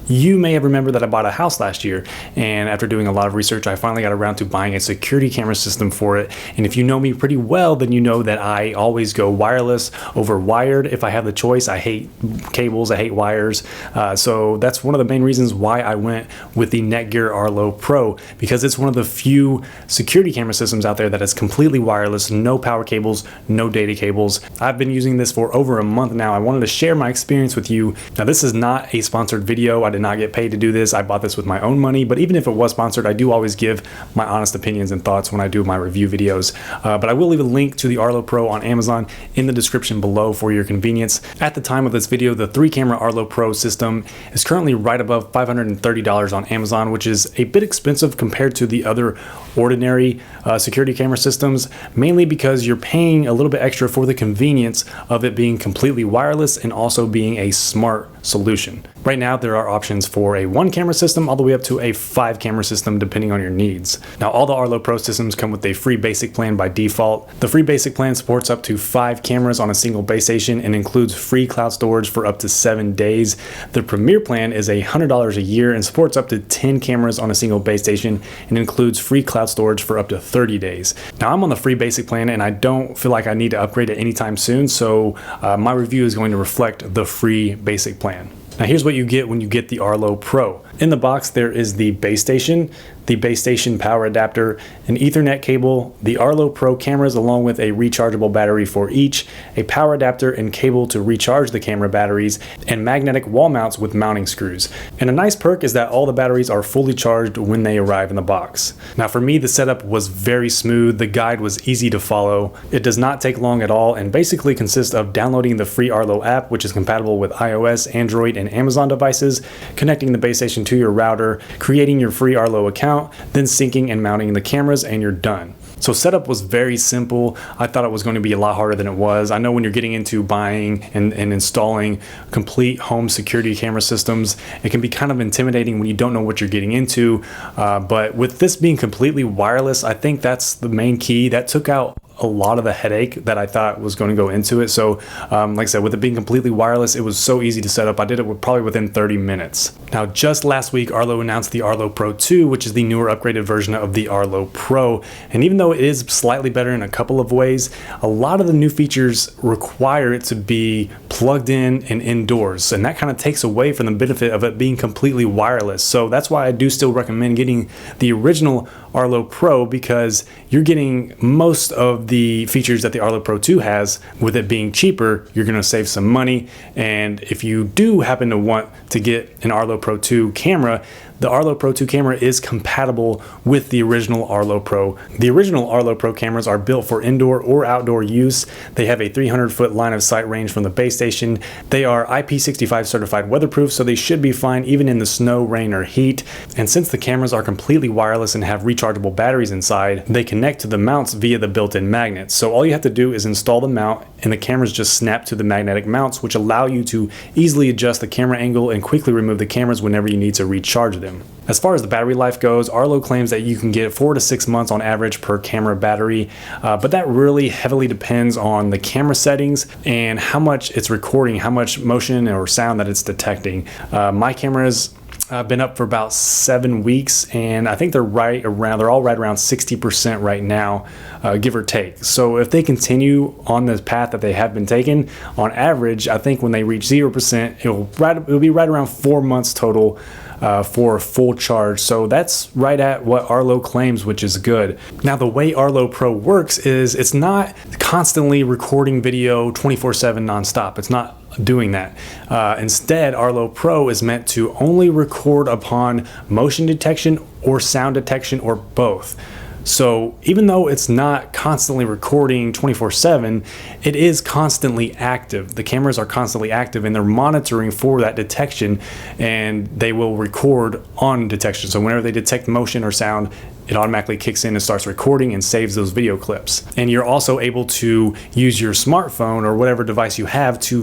You may have remembered that I bought a house last year, and after doing a lot of research, I finally got around to buying a security camera system for it. And if you know me pretty well, then you know that I always go wireless over wired if I have the choice. I hate cables, I hate wires. So that's one of the main reasons why I went with the Netgear Arlo Pro, because it's one of the few security camera systems out there that is completely wireless, no power cables, no data cables. I've been using this for over a month now. I wanted to share my experience with you. Now, this is not a sponsored video. I did not get paid to do this. I bought this with my own money, but even if it was sponsored, I do always give my honest opinions and thoughts when I do my review videos. But I will leave a link to the Arlo Pro on Amazon in the description below for your convenience. At the time of this video, the 3-camera Arlo Pro system is currently right above $530 on Amazon, which is a bit expensive compared to the other ordinary security camera systems, mainly because you're paying a little bit extra for the convenience of it being completely wireless and also being a smart solution. Right now, there are options for a 1-camera system all the way up to a 5-camera system, depending on your needs. Now, all the Arlo Pro systems come with a free basic plan by default. The free basic plan supports up to 5 cameras on a single base station and includes free cloud storage for up to 7 days. The Premier plan is $100 a year and supports up to 10 cameras on a single base station and includes free cloud storage for up to 30 days. Now, I'm on the free basic plan and I don't feel like I need to upgrade it anytime soon, so my review is going to reflect the free basic plan. Now, here's what you get when you get the Arlo Pro. In the box, there is the base station power adapter, an Ethernet cable, the Arlo Pro cameras along with a rechargeable battery for each, a power adapter and cable to recharge the camera batteries, and magnetic wall mounts with mounting screws. And a nice perk is that all the batteries are fully charged when they arrive in the box. Now, for me, the setup was very smooth. The guide was easy to follow. It does not take long at all and basically consists of downloading the free Arlo app, which is compatible with iOS, Android, and Amazon devices, connecting the base station to your router, creating your free Arlo account, then syncing and mounting the cameras, and you're done. So setup was very simple. I thought it was going to be a lot harder than it was. I know when you're getting into buying and installing complete home security camera systems, it can be kind of intimidating when you don't know what you're getting into. But with this being completely wireless, I think that's the main key. That took out a lot of the headache that I thought was going to go into it. So like I said, with it being completely wireless, it was so easy to set up. I did it probably within 30 minutes. Now, just last week, Arlo announced the Arlo Pro 2, which is the newer upgraded version of the Arlo Pro. And even though it is slightly better in a couple of ways, a lot of the new features require it to be plugged in and indoors. And that kind of takes away from the benefit of it being completely wireless. So that's why I do still recommend getting the original Arlo Pro, because you're getting most of the features that the Arlo Pro 2 has. With it being cheaper, you're going to save some money. And if you do happen to want to get an Arlo Pro 2 camera, the Arlo Pro 2 camera is compatible with the original Arlo Pro. The original Arlo Pro cameras are built for indoor or outdoor use. They have a 300-foot line of sight range from the base station. They are IP65 certified weatherproof, so they should be fine even in the snow, rain, or heat. And since the cameras are completely wireless and have rechargeable batteries inside, they connect to the mounts via the built-in magnets. So all you have to do is install the mount, and the cameras just snap to the magnetic mounts, which allow you to easily adjust the camera angle and quickly remove the cameras whenever you need to recharge them. As far as the battery life goes, Arlo claims that you can get 4 to 6 months on average per camera battery, but that really heavily depends on the camera settings and how much it's recording, how much motion or sound that it's detecting. My cameras been up for about 7 weeks, and I think they're all right around 60% right now, give or take. So if they continue on this path that they have been taking, on average, I think when they reach 0%, it'll be right around 4 months total for a full charge. So that's right at what Arlo claims, which is good. Now, the way Arlo Pro works is it's not constantly recording video 24/7 nonstop. It's not doing that. Instead, Arlo Pro is meant to only record upon motion detection or sound detection or both. So even though it's not constantly recording 24/7, it is constantly active. The cameras are constantly active and they're monitoring for that detection, and they will record on detection. So whenever they detect motion or sound, it automatically kicks in and starts recording and saves those video clips. And you're also able to use your smartphone or whatever device you have to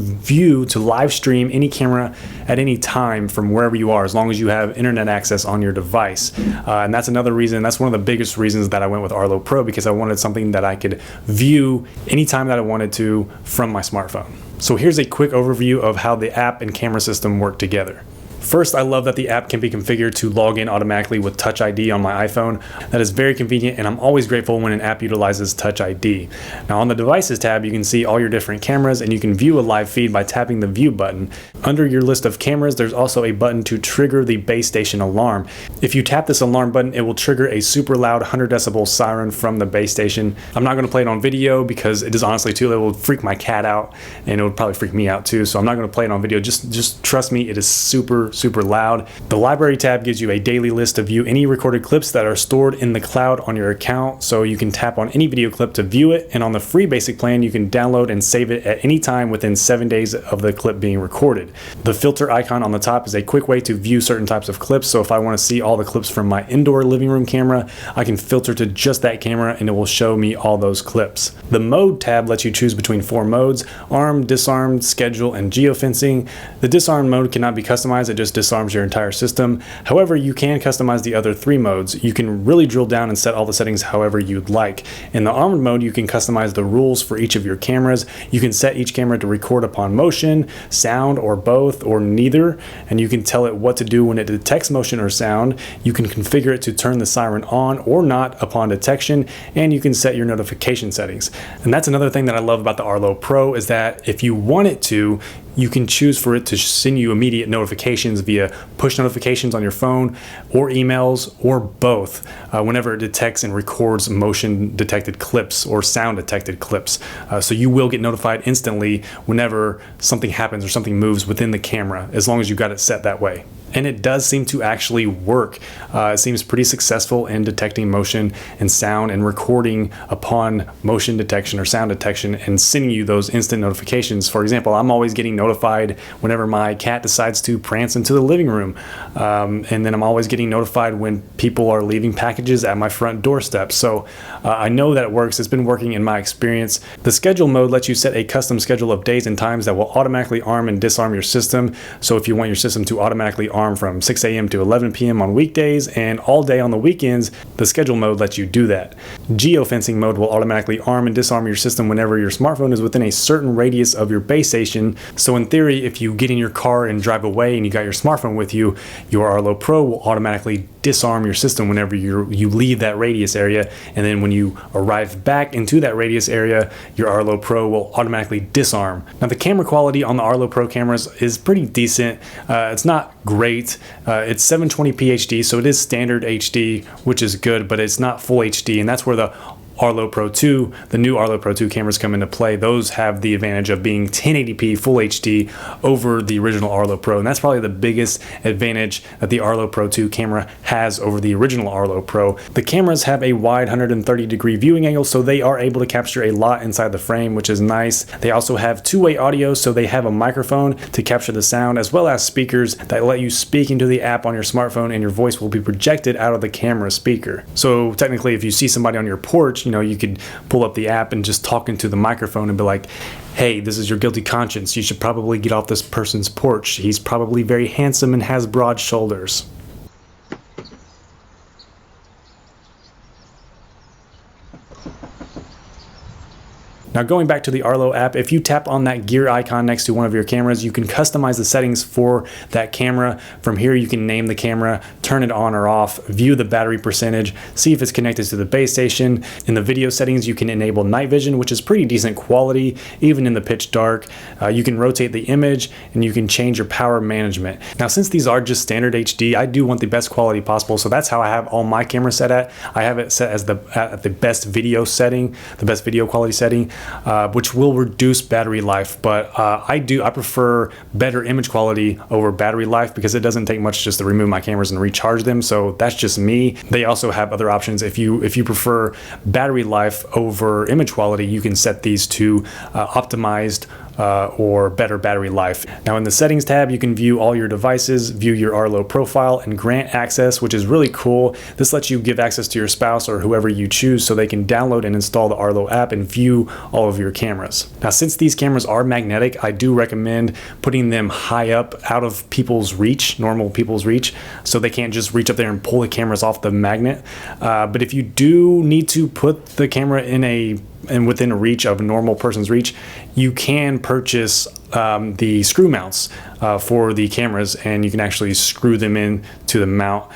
live stream any camera at any time from wherever you are, as long as you have internet access on your device. And that's another reason, that's one of the biggest reasons that I went with Arlo Pro, because I wanted something that I could view anytime that I wanted to from my smartphone. So here's a quick overview of how the app and camera system work together. First, I love that the app can be configured to log in automatically with Touch ID on my iPhone. That is very convenient, and I'm always grateful when an app utilizes Touch ID. Now on the Devices tab, you can see all your different cameras, and you can view a live feed by tapping the View button. Under your list of cameras, there's also a button to trigger the base station alarm. If you tap this alarm button, it will trigger a super loud 100 decibel siren from the base station. I'm not going to play it on video because it is honestly too, it will freak my cat out, and it would probably freak me out too, so I'm not going to play it on video. Just trust me, it is super loud. The Library tab gives you a daily list to view any recorded clips that are stored in the cloud on your account, so you can tap on any video clip to view it, and on the free basic plan you can download and save it at any time within 7 days of the clip being recorded. The filter icon on the top is a quick way to view certain types of clips, so if I want to see all the clips from my indoor living room camera, I can filter to just that camera and it will show me all those clips. The Mode tab lets you choose between 4 modes: armed, disarmed, schedule, and geofencing. The disarmed mode cannot be customized, it just disarms your entire system. However, you can customize the other 3 modes. You can really drill down and set all the settings however you'd like. In the armed mode, you can customize the rules for each of your cameras. You can set each camera to record upon motion, sound, or both, or neither, and you can tell it what to do when it detects motion or sound. You can configure it to turn the siren on or not upon detection, and you can set your notification settings. And that's another thing that I love about the Arlo Pro, is that if you want it to, you can choose for it to send you immediate notifications via push notifications on your phone or emails, or both, whenever it detects and records motion detected clips or sound detected clips. So you will get notified instantly whenever something happens or something moves within the camera, as long as you got it set that way. And it does seem to actually work. It seems pretty successful in detecting motion and sound and recording upon motion detection or sound detection and sending you those instant notifications. For example, I'm always getting notified whenever my cat decides to prance into the living room. And then I'm always getting notified when people are leaving packages at my front doorstep. So I know that it works. It's been working in my experience. The schedule mode lets you set a custom schedule of days and times that will automatically arm and disarm your system. So if you want your system to automatically arm from 6 a.m. to 11 p.m. on weekdays and all day on the weekends, the schedule mode lets you do that. Geofencing mode will automatically arm and disarm your system whenever your smartphone is within a certain radius of your base station. So in theory, if you get in your car and drive away and you got your smartphone with you, your Arlo Pro will automatically disarm your system whenever you leave that radius area, and then when you arrive back into that radius area, your Arlo Pro will automatically disarm. Now the camera quality on the Arlo Pro cameras is pretty decent. It's not great. It's 720p HD, so it is standard HD, which is good, but it's not full HD, and that's where the Arlo Pro 2, the new Arlo Pro 2 cameras come into play. Those have the advantage of being 1080p full HD over the original Arlo Pro, and that's probably the biggest advantage that the Arlo Pro 2 camera has over the original Arlo Pro. The cameras have a wide 130-degree viewing angle, so they are able to capture a lot inside the frame, which is nice. They also have two-way audio, so they have a microphone to capture the sound, as well as speakers that let you speak into the app on your smartphone, and your voice will be projected out of the camera speaker. So technically, if you see somebody on your porch, you could pull up the app and just talk into the microphone and be like, hey, this is your guilty conscience. You should probably get off this person's porch. He's probably very handsome and has broad shoulders. Now going back to the Arlo app, if you tap on that gear icon next to one of your cameras, you can customize the settings for that camera. From here you can name the camera, turn it on or off, view the battery percentage, see if it's connected to the base station. In the video settings you can enable night vision, which is pretty decent quality even in the pitch dark. You can rotate the image and you can change your power management. Now since these are just standard HD, I do want the best quality possible, so that's how I have all my cameras set at. I have it set as at the best video setting, the best video quality setting. Which will reduce battery life, but I prefer better image quality over battery life because it doesn't take much just to remove my cameras and recharge them. So that's just me. They also have other options. If you prefer battery life over image quality, you can set these to optimized or better battery life. Now in the settings tab, you can view all your devices, view your Arlo profile, and grant access, which is really cool. This lets you give access to your spouse or whoever you choose so they can download and install the Arlo app and view all of your cameras. Now since these cameras are magnetic, I do recommend putting them high up out of people's reach, normal people's reach, so they can't just reach up there and pull the cameras off the magnet. But if you do need to put the camera within a reach of a normal person's reach, you can purchase the screw mounts for the cameras, and you can actually screw them in to the mount,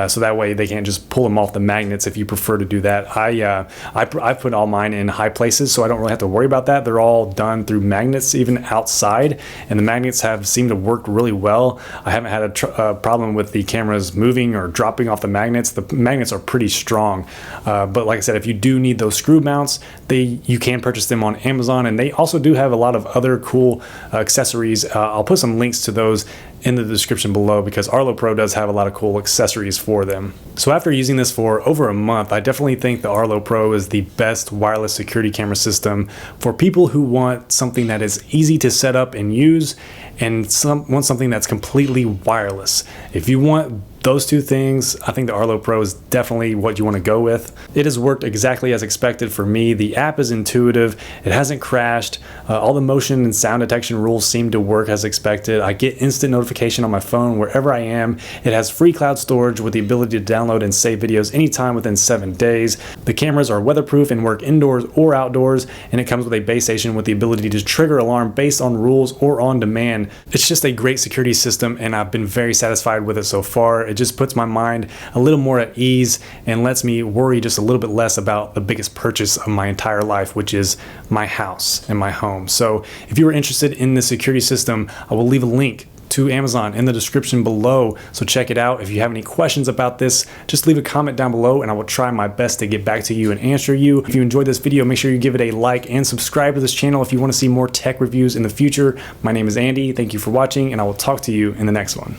so that way they can't just pull them off the magnets if you prefer to do that. I put all mine in high places, so I don't really have to worry about that. They're all done through magnets, even outside, and the magnets have seemed to work really well. I haven't had a problem with the cameras moving or dropping off the magnets. The magnets are pretty strong, but like I said, if you do need those screw mounts, you can purchase them on Amazon, and they also do have a lot of other cool accessories. I'll put some links to those in the description below, because Arlo Pro does have a lot of cool accessories for them. So after using this for over a month, I definitely think the Arlo Pro is the best wireless security camera system for people who want something that is easy to set up and use, and want something that's completely wireless. If you want those two things, I think the Arlo Pro is definitely what you want to go with. It has worked exactly as expected for me. The app is intuitive, it hasn't crashed, all the motion and sound detection rules seem to work as expected. I get instant notification on my phone wherever I am. It has free cloud storage with the ability to download and save videos anytime within 7 days. The cameras are weatherproof and work indoors or outdoors, and it comes with a base station with the ability to trigger alarm based on rules or on demand. It's just a great security system, and I've been very satisfied with it so far. It just puts my mind a little more at ease and lets me worry just a little bit less about the biggest purchase of my entire life, which is my house and my home. So if you are interested in this security system, I will leave a link to Amazon in the description below, so check it out. If you have any questions about this, just leave a comment down below and I will try my best to get back to you and answer you. If you enjoyed this video, make sure you give it a like and subscribe to this channel if you want to see more tech reviews in the future. My name is Andy, thank you for watching, and I will talk to you in the next one.